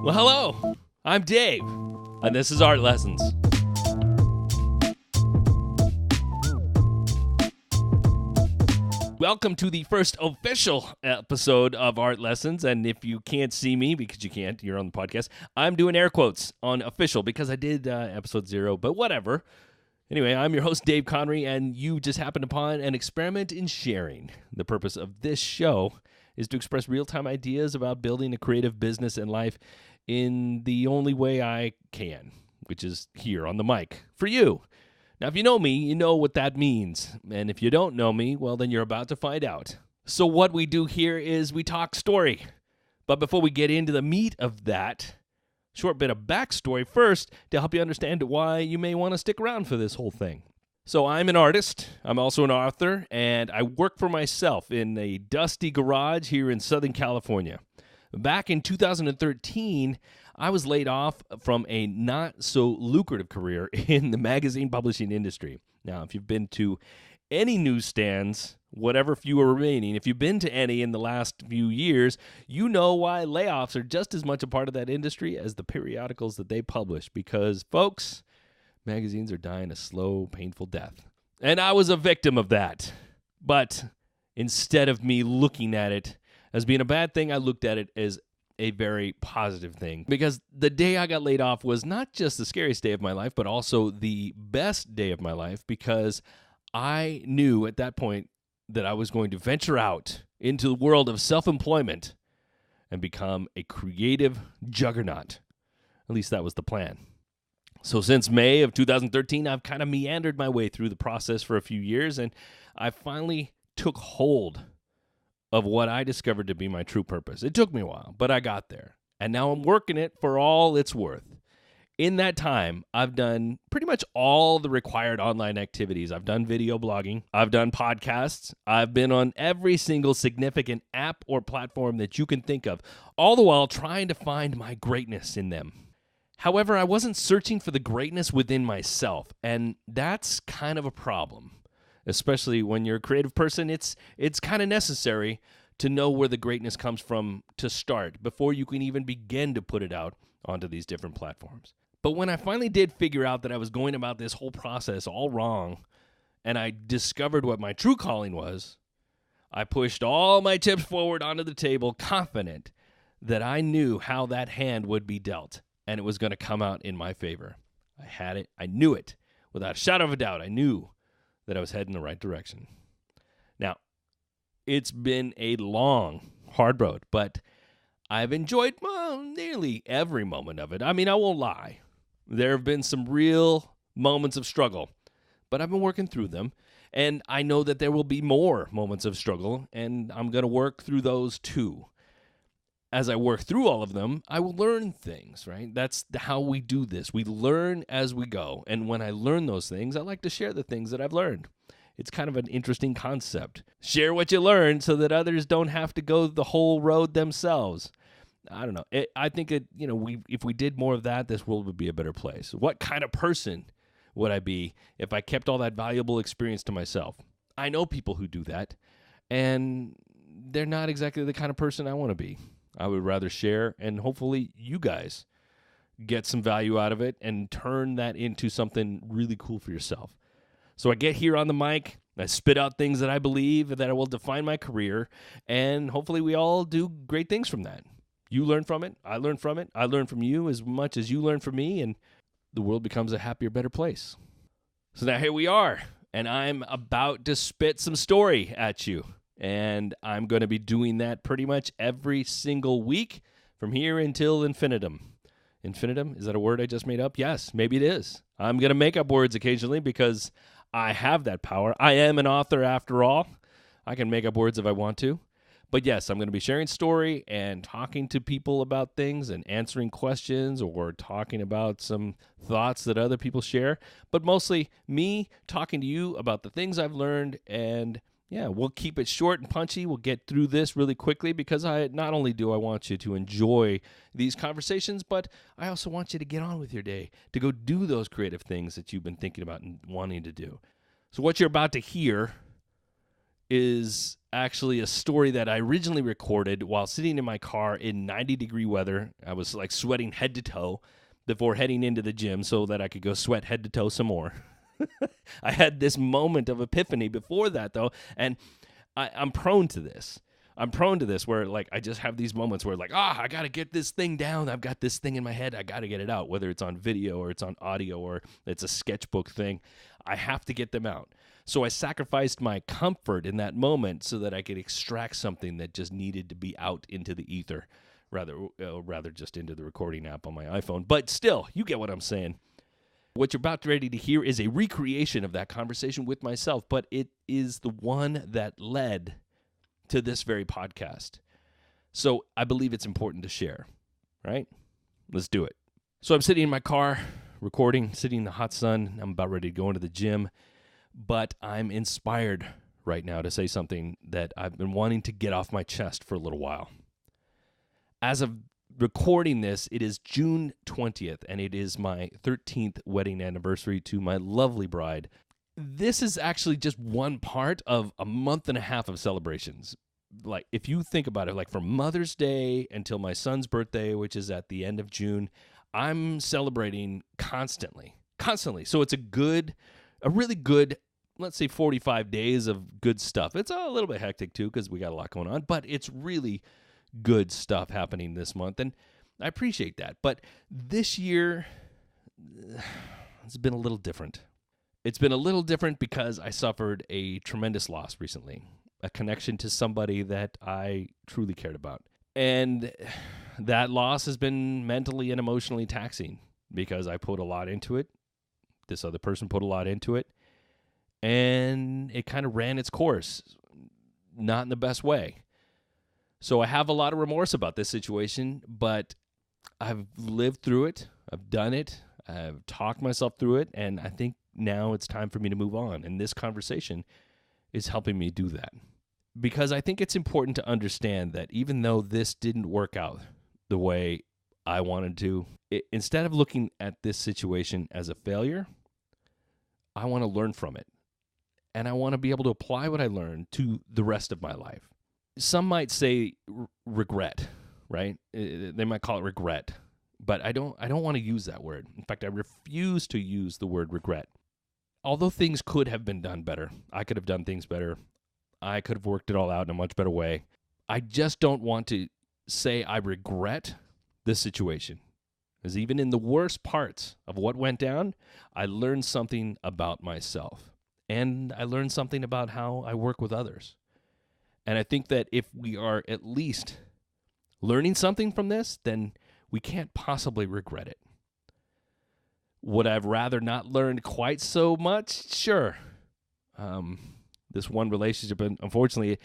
Well, hello. I'm Dave, and this is Art Lessons. Welcome to the first official episode of Art Lessons, and if you can't see me, because you can't, you're on the podcast, I'm doing air quotes on official because I did episode 0, but whatever. Anyway, I'm your host, Dave Conrey, and you just happened upon an experiment in sharing. The purpose of this show is to express real-time ideas about building a creative business and life in the only way I can, which is here on the mic for you. Now, if you know me, you know what that means. And if you don't know me, well, then you're about to find out. So what we do here is we talk story. But before we get into the meat of that, short bit of backstory first to help you understand why you may want to stick around for this whole thing. So I'm an artist, I'm also an author, and I work for myself in a dusty garage here in Southern California. Back in 2013, I was laid off from a not-so-lucrative career in the magazine publishing industry. Now, if you've been to any newsstands, whatever few are remaining, if you've been to any in the last few years, you know why layoffs are just as much a part of that industry as the periodicals that they publish. Because, folks, magazines are dying a slow, painful death. And I was a victim of that. But instead of me looking at it as being a bad thing, I looked at it as a very positive thing. Because the day I got laid off was not just the scariest day of my life, but also the best day of my life, because I knew at that point that I was going to venture out into the world of self-employment and become a creative juggernaut. At least that was the plan. So since May of 2013, I've kind of meandered my way through the process for a few years, and I finally took hold of what I discovered to be my true purpose. It took me a while, but I got there. And now I'm working it for all it's worth. In that time, I've done pretty much all the required online activities. I've done video blogging. I've done podcasts. I've been on every single significant app or platform that you can think of, all the while trying to find my greatness in them. However, I wasn't searching for the greatness within myself, and that's kind of a problem. Especially when you're a creative person, it's kind of necessary to know where the greatness comes from to start before you can even begin to put it out onto these different platforms. But when I finally did figure out that I was going about this whole process all wrong, and I discovered what my true calling was, I pushed all my chips forward onto the table, confident that I knew how that hand would be dealt, and it was going to come out in my favor. I had it. I knew it. Without a shadow of a doubt, I knew that I was heading the right direction. Now, it's been a long, hard road, but I've enjoyed nearly every moment of it. I mean, I won't lie. There have been some real moments of struggle, but I've been working through them, and I know that there will be more moments of struggle, and I'm going to work through those too. As I work through all of them, I will learn things, right? That's how we do this. We learn as we go. And when I learn those things, I like to share the things that I've learned. It's kind of an interesting concept. Share what you learn so that others don't have to go the whole road themselves. I don't know. I think if we did more of that, this world would be a better place. What kind of person would I be if I kept all that valuable experience to myself? I know people who do that, and they're not exactly the kind of person I want to be. I would rather share, and hopefully you guys get some value out of it and turn that into something really cool for yourself. So I get here on the mic, I spit out things that I believe that will define my career, and hopefully we all do great things from that. You learn from it, I learn from it, I learn from you as much as you learn from me, and the world becomes a happier, better place. So now here we are, and I'm about to spit some story at you. And I'm going to be doing that pretty much every single week from here until infinitum. Infinitum? Is that a word I just made up? Yes, maybe it is. I'm going to make up words occasionally because I have that power. I am an author after all. I can make up words if I want to. But yes, I'm going to be sharing story and talking to people about things and answering questions or talking about some thoughts that other people share. But mostly me talking to you about the things I've learned, and yeah, we'll keep it short and punchy. We'll get through this really quickly because not only do I want you to enjoy these conversations, but I also want you to get on with your day, to go do those creative things that you've been thinking about and wanting to do. So what you're about to hear is actually a story that I originally recorded while sitting in my car in 90-degree weather. I was like sweating head to toe before heading into the gym so that I could go sweat head to toe some more. I had this moment of epiphany before that, though, and I'm prone to this. I'm prone to this where, like, I just have these moments where, like, I got to get this thing down. I've got this thing in my head. I got to get it out, whether it's on video or it's on audio or it's a sketchbook thing. I have to get them out. So I sacrificed my comfort in that moment so that I could extract something that just needed to be out into the ether, rather just into the recording app on my iPhone. But still, you get what I'm saying. What you're about ready to hear is a recreation of that conversation with myself, but it is the one that led to this very podcast. So I believe it's important to share, right? Let's do it. So I'm sitting in my car, recording, sitting in the hot sun. I'm about ready to go into the gym, but I'm inspired right now to say something that I've been wanting to get off my chest for a little while. As of recording this, it is June 20th, and it is my 13th wedding anniversary to my lovely bride. This is actually just one part of a month and a half of celebrations. Like, if you think about it, like from Mother's Day until my son's birthday, which is at the end of June, I'm celebrating constantly. So it's a really good, let's say 45 days of good stuff. It's a little bit hectic too because we got a lot going on, but it's really good stuff happening this month, and I appreciate that. But this year, it's been a little different. It's been a little different because I suffered a tremendous loss recently, a connection to somebody that I truly cared about. And that loss has been mentally and emotionally taxing because I put a lot into it. This other person put a lot into it. And it kind of ran its course, not in the best way. So I have a lot of remorse about this situation, but I've lived through it. I've done it. I've talked myself through it, and I think now it's time for me to move on. And this conversation is helping me do that. Because I think it's important to understand that even though this didn't work out the way I wanted to, instead of looking at this situation as a failure, I want to learn from it. And I want to be able to apply what I learned to the rest of my life. Some might say regret, right? They might call it regret. But I don't want to use that word. In fact, I refuse to use the word regret. Although things could have been done better, I could have done things better. I could have worked it all out in a much better way. I just don't want to say I regret this situation. Because even in the worst parts of what went down, I learned something about myself. And I learned something about how I work with others. And I think that if we are at least learning something from this, then we can't possibly regret it. Would I have rather not learned quite so much? Sure. This one relationship, unfortunately,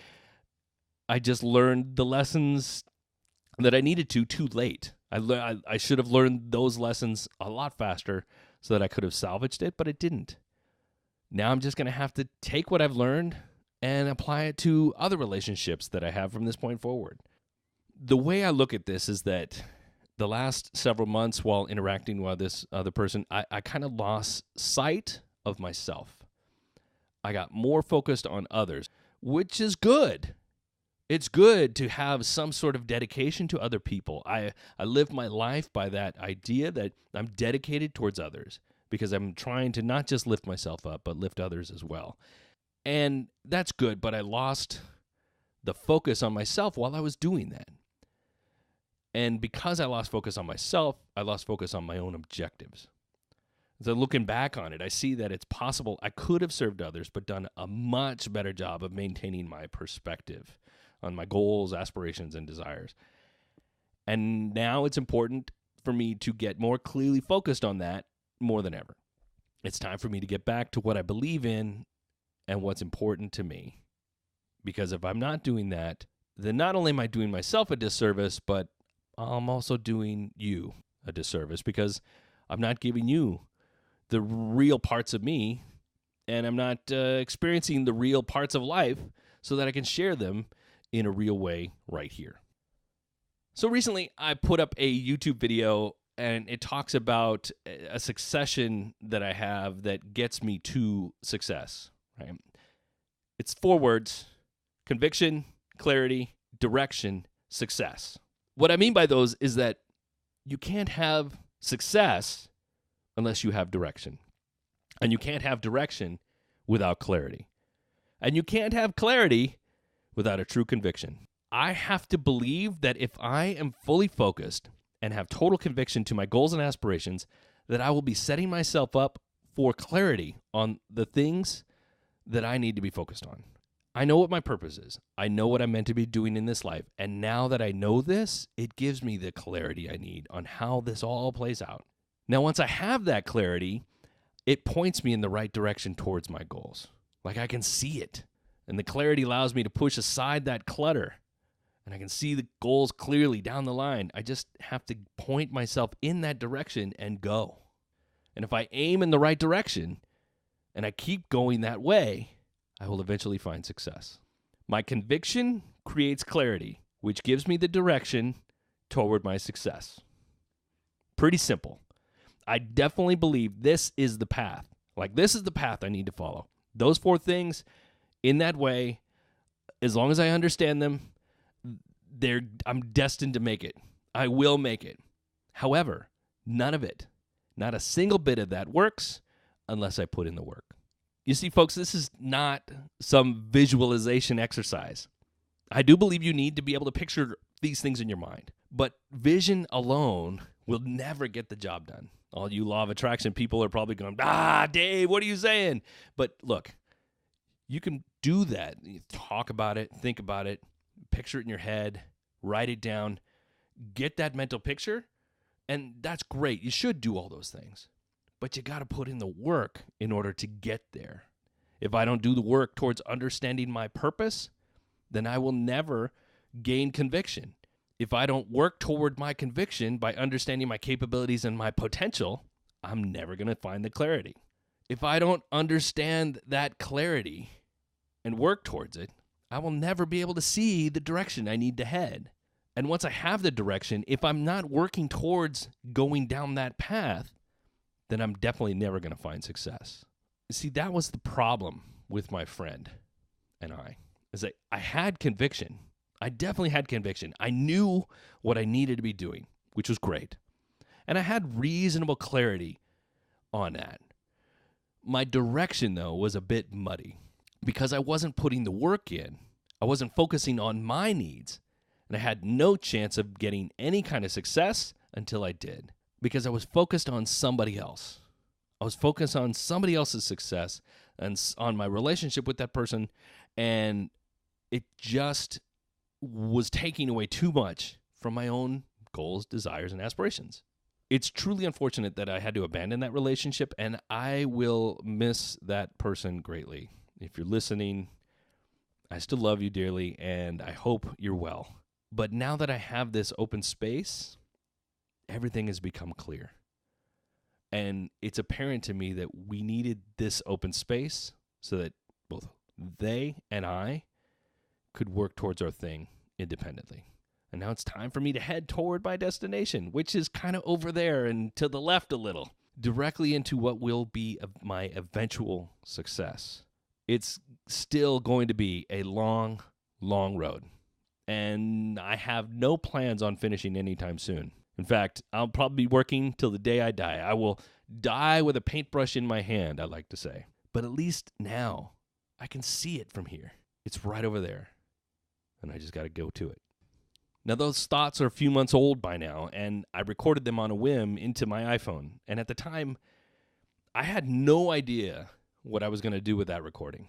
I just learned the lessons that I needed to too late. I should have learned those lessons a lot faster so that I could have salvaged it, but it didn't. Now I'm just going to have to take what I've learned and apply it to other relationships that I have from this point forward. The way I look at this is that the last several months while interacting with this other person, I kind of lost sight of myself. I got more focused on others, which is good. It's good to have some sort of dedication to other people. I live my life by that idea that I'm dedicated towards others because I'm trying to not just lift myself up, but lift others as well. And that's good, but I lost the focus on myself while I was doing that. And because I lost focus on myself, I lost focus on my own objectives. So looking back on it, I see that it's possible I could have served others, but done a much better job of maintaining my perspective on my goals, aspirations, and desires. And now it's important for me to get more clearly focused on that more than ever. It's time for me to get back to what I believe in and what's important to me. Because if I'm not doing that, then not only am I doing myself a disservice, but I'm also doing you a disservice because I'm not giving you the real parts of me, and I'm not experiencing the real parts of life so that I can share them in a real way right here. So recently, I put up a YouTube video, and it talks about a succession that I have that gets me to success. Right? It's 4 words. conviction, clarity, direction, success. What I mean by those is that you can't have success unless you have direction. And you can't have direction without clarity. And you can't have clarity without a true conviction. I have to believe that if I am fully focused and have total conviction to my goals and aspirations, that I will be setting myself up for clarity on the things that I need to be focused on. I know what my purpose is. I know what I'm meant to be doing in this life. And now that I know this, it gives me the clarity I need on how this all plays out. Now, once I have that clarity, it points me in the right direction towards my goals. Like I can see it. And the clarity allows me to push aside that clutter. And I can see the goals clearly down the line. I just have to point myself in that direction and go. And if I aim in the right direction and I keep going that way, I will eventually find success. My conviction creates clarity, which gives me the direction toward my success. Pretty simple. I definitely believe this is the path. Like, this is the path I need to follow. Those 4 things, in that way, as long as I understand them, I'm destined to make it. I will make it. However, none of it, not a single bit of that works unless I put in the work. You see, folks, this is not some visualization exercise. I do believe you need to be able to picture these things in your mind. But vision alone will never get the job done. All you law of attraction people are probably going, Dave, what are you saying? But look, you can do that. You talk about it, think about it, picture it in your head, write it down, get that mental picture, and that's great. You should do all those things. But you got to put in the work in order to get there. If I don't do the work towards understanding my purpose, then I will never gain conviction. If I don't work toward my conviction by understanding my capabilities and my potential, I'm never going to find the clarity. If I don't understand that clarity and work towards it, I will never be able to see the direction I need to head. And once I have the direction, if I'm not working towards going down that path, then I'm definitely never going to find success. See, that was the problem with my friend and is that I had conviction. I definitely had conviction. I knew what I needed to be doing, which was great. And I had reasonable clarity on that. My direction, though, was a bit muddy because I wasn't putting the work in. I wasn't focusing on my needs. And I had no chance of getting any kind of success until I did, because I was focused on somebody else. I was focused on somebody else's success and on my relationship with that person, and it just was taking away too much from my own goals, desires, and aspirations. It's truly unfortunate that I had to abandon that relationship, and I will miss that person greatly. If you're listening, I still love you dearly, and I hope you're well. But now that I have this open space, everything has become clear. And it's apparent to me that we needed this open space so that both they and I could work towards our thing independently. And now it's time for me to head toward my destination, which is kind of over there and to the left a little, directly into what will be my eventual success. It's still going to be a long, long road. And I have no plans on finishing anytime soon. In fact, I'll probably be working till the day I die. I will die with a paintbrush in my hand, I like to say. But at least now, I can see it from here. It's right over there. And I just got to go to it. Now, those thoughts are a few months old by now, and I recorded them on a whim into my iPhone. And at the time, I had no idea what I was going to do with that recording.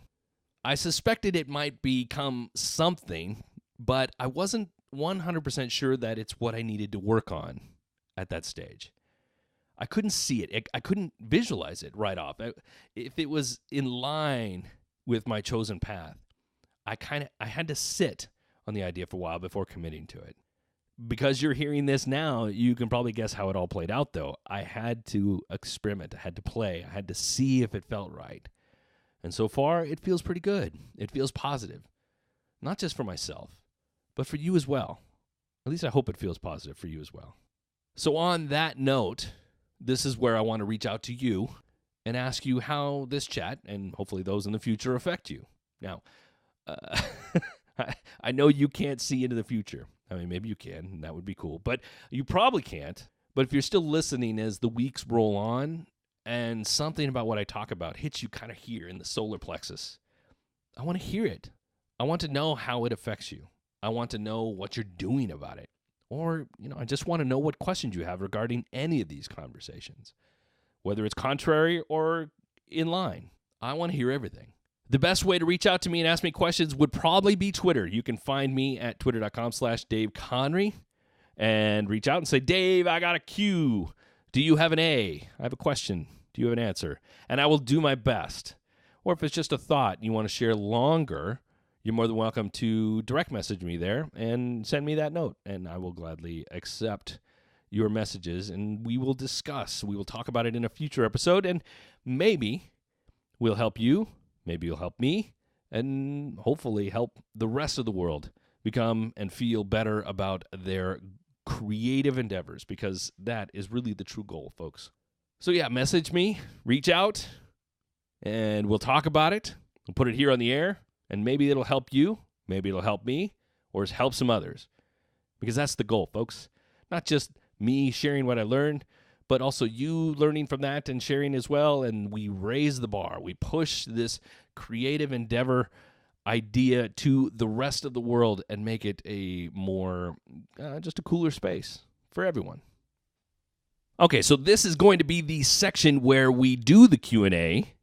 I suspected it might become something, but I wasn't 100% sure that it's what I needed to work on at that stage. I couldn't see it. I couldn't visualize it right off. If it was in line with my chosen path, I had to sit on the idea for a while before committing to it. Because you're hearing this now, you can probably guess how it all played out, though. I had to experiment. I had to play. I had to see if it felt right. And so far, it feels pretty good. It feels positive. Not just for myself, but for you as well. At least I hope it feels positive for you as well. So on that note, this is where I want to reach out to you and ask you how this chat, and hopefully those in the future, affect you. Now, I know you can't see into the future. I mean, maybe you can, and that would be cool, but you probably can't. But if you're still listening as the weeks roll on and something about what I talk about hits you kind of here in the solar plexus, I want to hear it. I want to know how it affects you. I want to know what you're doing about it. Or, I just want to know what questions you have regarding any of these conversations, whether it's contrary or in line. I want to hear everything. The best way to reach out to me and ask me questions would probably be Twitter. You can find me at twitter.com/Dave Conrey and reach out and say, Dave, I got a Q. Do you have an A? I have a question. Do you have an answer? And I will do my best. Or if it's just a thought you want to share longer, you're more than welcome to direct message me there and send me that note. And I will gladly accept your messages and we will discuss. We will talk about it in a future episode and maybe we'll help you. Maybe you'll help me and hopefully help the rest of the world become and feel better about their creative endeavors, because that is really the true goal, folks. So yeah, message me, reach out, and we'll talk about it. We'll put it here on the air, and maybe it'll help you, maybe it'll help me, or help some others. Because that's the goal, folks. Not just me sharing what I learned, but also you learning from that and sharing as well, and we raise the bar. We push this creative endeavor idea to the rest of the world and make it a more, just a cooler space for everyone. Okay, so this is going to be the section where we do the Q&A,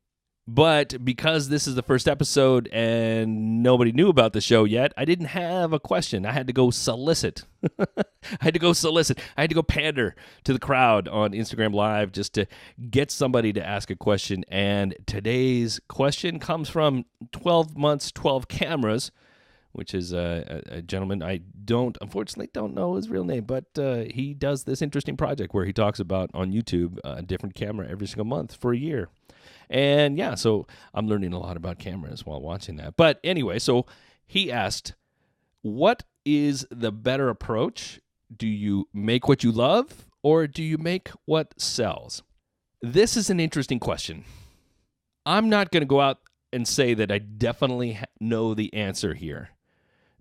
but because this is the first episode and nobody knew about the show yet, I didn't have a question. I had to go solicit. I had to go pander to the crowd on Instagram Live just to get somebody to ask a question. And today's question comes from 12 Months, 12 Cameras, which is a gentleman. I unfortunately don't know his real name, but he does this interesting project where he talks about on YouTube a different camera every single month for a year. And yeah, so I'm learning a lot about cameras while watching that. But anyway, so he asked, what is the better approach? Do you make what you love or do you make what sells? This is an interesting question. I'm not going to go out and say that I definitely know the answer here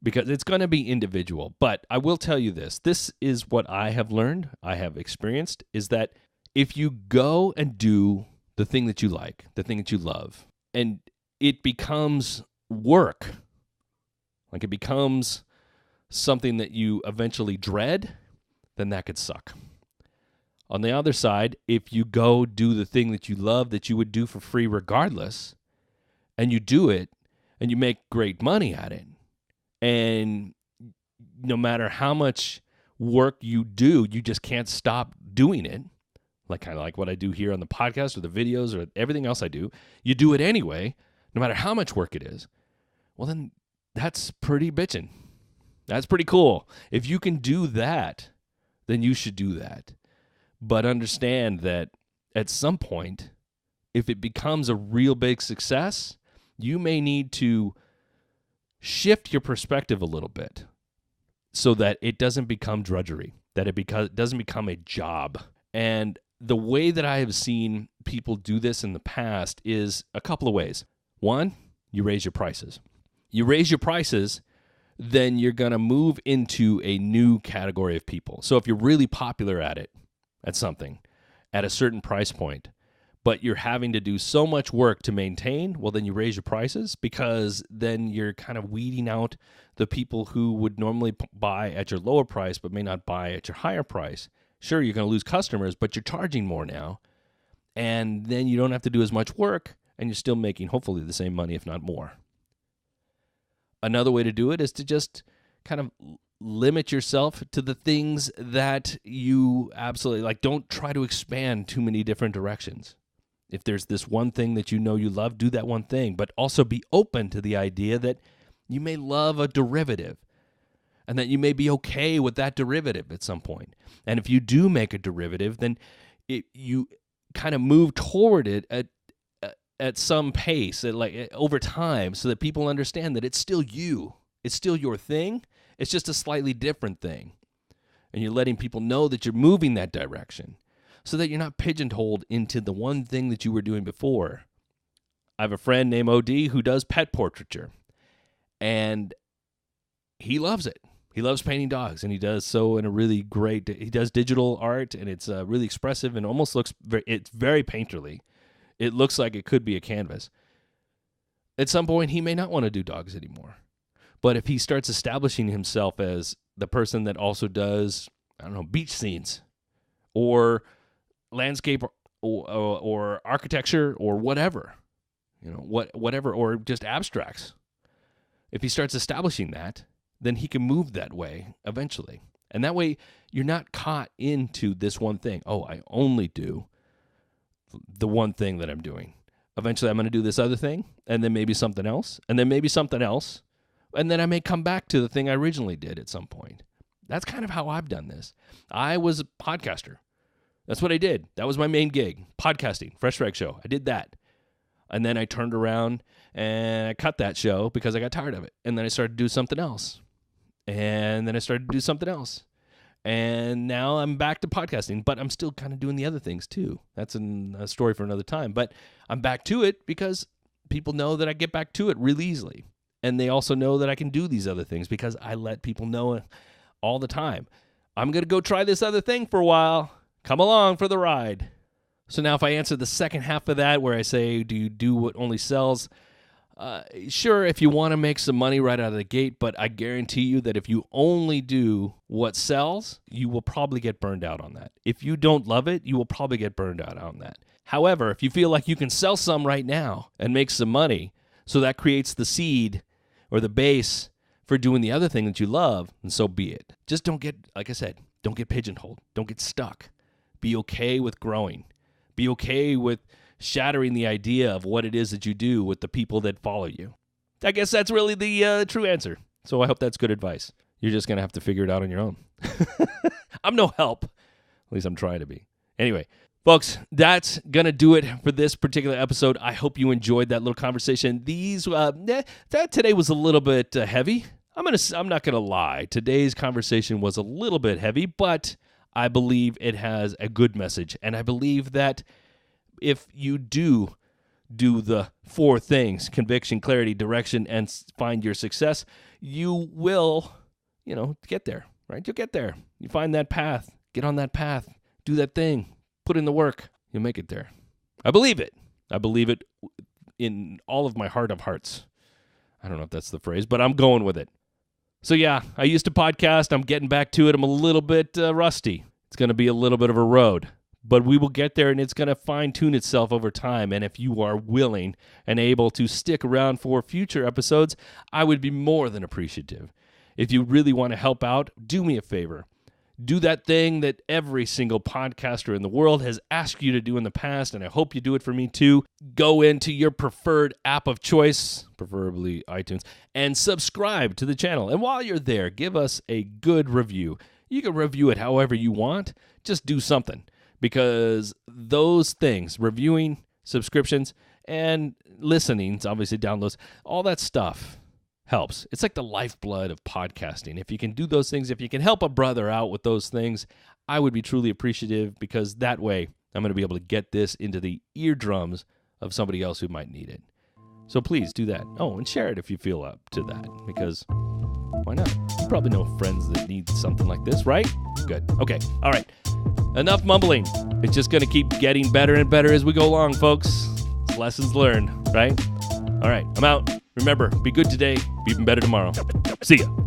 because it's going to be individual. But I will tell you this. This is what I have learned, I have experienced, is that if you go and do the thing that you like, the thing that you love, and it becomes work, like it becomes something that you eventually dread, then that could suck. On the other side, if you go do the thing that you love that you would do for free regardless, and you do it, and you make great money at it, and no matter how much work you do, you just can't stop doing it, like kind of like what I do here on the podcast or the videos or everything else I do, you do it anyway, no matter how much work it is, well then that's pretty bitchin'. That's pretty cool. If you can do that, then you should do that. But understand that at some point, if it becomes a real big success, you may need to shift your perspective a little bit so that it doesn't become drudgery, that it doesn't become a job. And the way that I have seen people do this in the past is a couple of ways. One, you raise your prices. You raise your prices, then you're going to move into a new category of people. So if you're really popular at something, at a certain price point, but you're having to do so much work to maintain, well, then you raise your prices because then you're kind of weeding out the people who would normally buy at your lower price but may not buy at your higher price. Sure, you're going to lose customers, but you're charging more now, and then you don't have to do as much work, and you're still making hopefully the same money, if not more. Another way to do it is to just kind of limit yourself to the things that you absolutely like. Don't try to expand too many different directions. If there's this one thing that you know you love, do that one thing, but also be open to the idea that you may love a derivative and that you may be okay with that derivative at some point. And if you do make a derivative, then you kind of move toward it at some pace, over time, so that people understand that it's still you. It's still your thing. It's just a slightly different thing. And you're letting people know that you're moving that direction so that you're not pigeonholed into the one thing that you were doing before. I have a friend named OD who does pet portraiture. And he loves it. He loves painting dogs, and he does so in a really great. He does digital art, and it's really expressive and almost looks. It's very painterly. It looks like it could be a canvas. At some point, he may not want to do dogs anymore. But if he starts establishing himself as the person that also does, I don't know, beach scenes or landscape or architecture or whatever, whatever, or just abstracts. If he starts establishing that, then he can move that way eventually. And that way, you're not caught into this one thing. Oh, I only do the one thing that I'm doing. Eventually, I'm going to do this other thing, and then maybe something else, and then maybe something else, and then I may come back to the thing I originally did at some point. That's kind of how I've done this. I was a podcaster. That's what I did. That was my main gig, podcasting, Fresh Reg Show. I did that. And then I turned around and I cut that show because I got tired of it. And then I started to do something else. And then I started to do something else. And now I'm back to podcasting, but I'm still kind of doing the other things too. That's a story for another time. But I'm back to it because people know that I get back to it really easily. And they also know that I can do these other things because I let people know all the time. I'm going to go try this other thing for a while. Come along for the ride. So now if I answer the second half of that where I say, do you do what only sells? Sure, if you want to make some money right out of the gate, but I guarantee you that if you only do what sells, you will probably get burned out on that. If you don't love it, you will probably get burned out on that. However, if you feel like you can sell some right now and make some money, so that creates the seed or the base for doing the other thing that you love, and so be it. Just don't get, like I said, don't get pigeonholed. Don't get stuck. Be okay with growing. Be okay with shattering the idea of what it is that you do with the people that follow you. I guess that's really the true answer. So I hope that's good advice. You're just going to have to figure it out on your own. I'm no help. At least I'm trying to be. Anyway, folks, that's going to do it for this particular episode. I hope you enjoyed that little conversation. That today was a little bit heavy. I'm not going to lie. Today's conversation was a little bit heavy, but I believe it has a good message. And I believe that if you do the four things, conviction, clarity, direction, and find your success, you will, get there, right? You'll get there. You find that path, get on that path, do that thing, put in the work, you'll make it there. I believe it. I believe it in all of my heart of hearts. I don't know if that's the phrase, but I'm going with it. So yeah, I used to podcast. I'm getting back to it. I'm a little bit rusty. It's going to be a little bit of a road, but we will get there, and it's going to fine-tune itself over time. And if you are willing and able to stick around for future episodes, I would be more than appreciative. If you really want to help out, do me a favor. Do that thing that every single podcaster in the world has asked you to do in the past, and I hope you do it for me too. Go into your preferred app of choice, preferably iTunes, and subscribe to the channel. And while you're there, give us a good review. You can review it however you want. Just do something, because those things, reviewing, subscriptions, and listenings, obviously downloads, all that stuff helps. It's like the lifeblood of podcasting. If you can do those things, if you can help a brother out with those things, I would be truly appreciative, because that way I'm going to be able to get this into the eardrums of somebody else who might need it. So please do that. Oh, and share it if you feel up to that, because why not? You probably know friends that need something like this, right? Good. Okay. All right. Enough mumbling. It's just going to keep getting better and better as we go along, folks. It's lessons learned, right? All right. I'm out. Remember, be good today, be even better tomorrow. See ya.